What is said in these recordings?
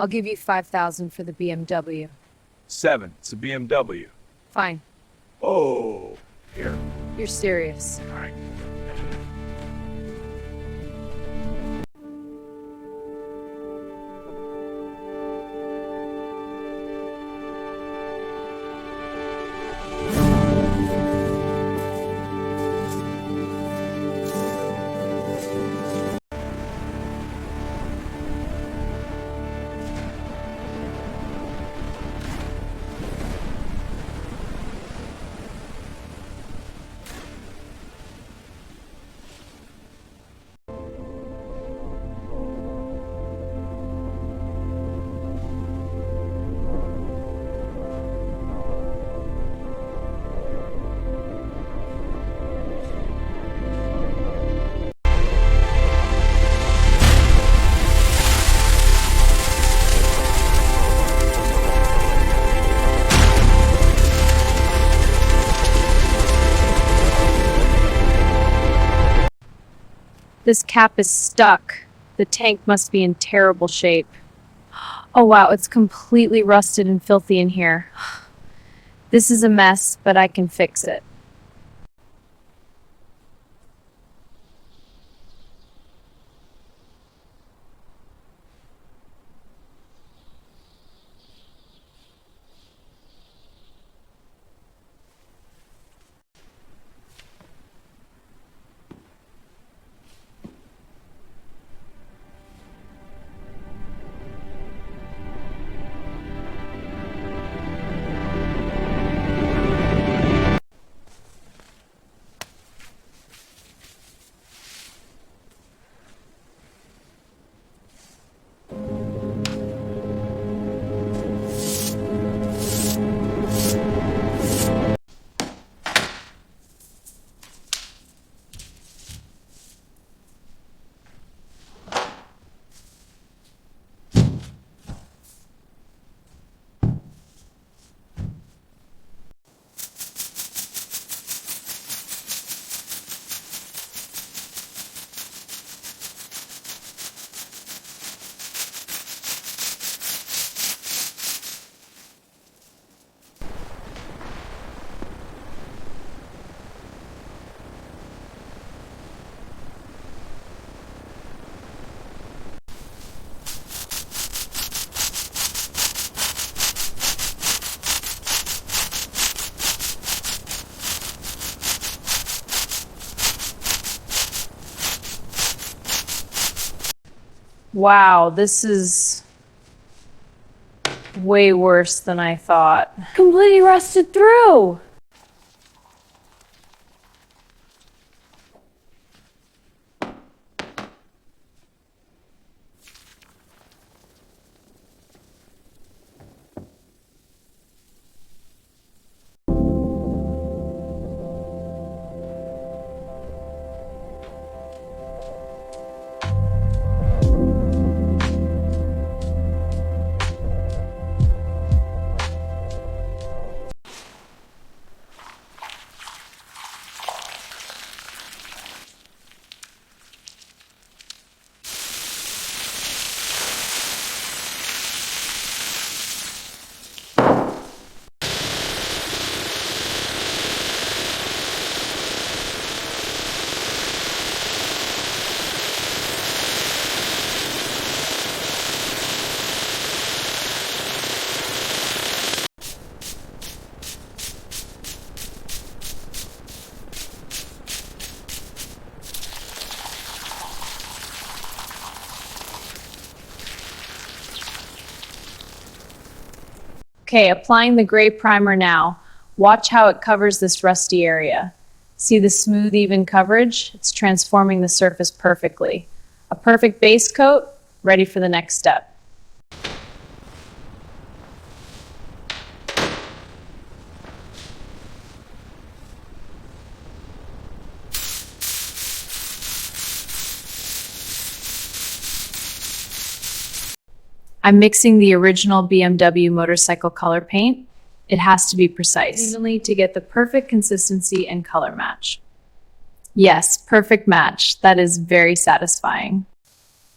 I'll give you 5,000 for the BMW. 7. It's a BMW. Fine. Oh, here. You're serious. All right. This cap is stuck. The tank must be in terrible shape. Oh wow, it's completely rusted and filthy in here. This is a mess, but I can fix it. Wow, this is way worse than I thought. Completely rusted through. Okay, applying the gray primer now. Watch how it covers this rusty area. See the smooth, even coverage? It's transforming the surface perfectly. A perfect base coat, ready for the next step. I'm mixing the original BMW motorcycle color paint. It has to be precise, evenly to get the perfect consistency and color match. Yes, perfect match. That is very satisfying.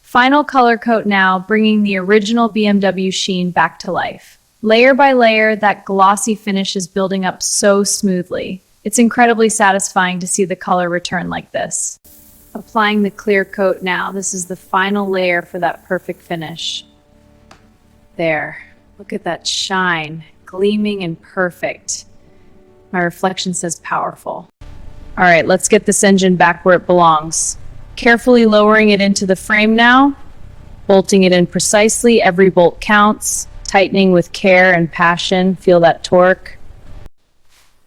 Final color coat now, bringing the original BMW sheen back to life. Layer by layer, that glossy finish is building up so smoothly. It's incredibly satisfying to see the color return like this. Applying the clear coat now, this is the final layer for that perfect finish. There, look at that shine, gleaming and perfect. My reflection says powerful. All right, let's get this engine back where it belongs. Carefully lowering it into the frame now, bolting it in precisely, every bolt counts, tightening with care and passion, feel that torque.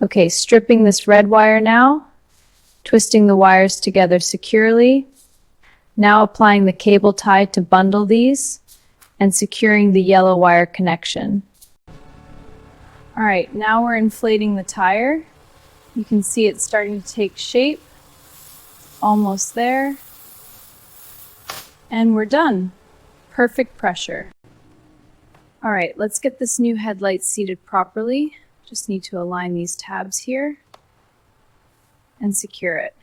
Okay, stripping this red wire now, twisting the wires together securely. Now applying the cable tie to bundle these and securing the yellow wire connection. All right, now we're inflating the tire. You can see it's starting to take shape. Almost there. And we're done. Perfect pressure. All right, let's get this new headlight seated properly. Just need to align these tabs here and secure it.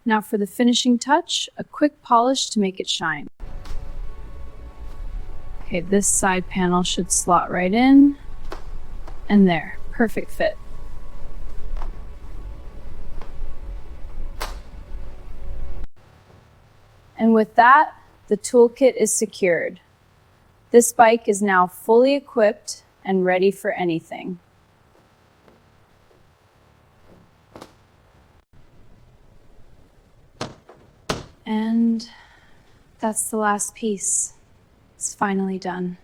Now for the finishing touch, a quick polish to make it shine. Okay, this side panel should slot right in. And there, perfect fit. And with that, the toolkit is secured. This bike is now fully equipped and ready for anything. And that's the last piece. It's finally done.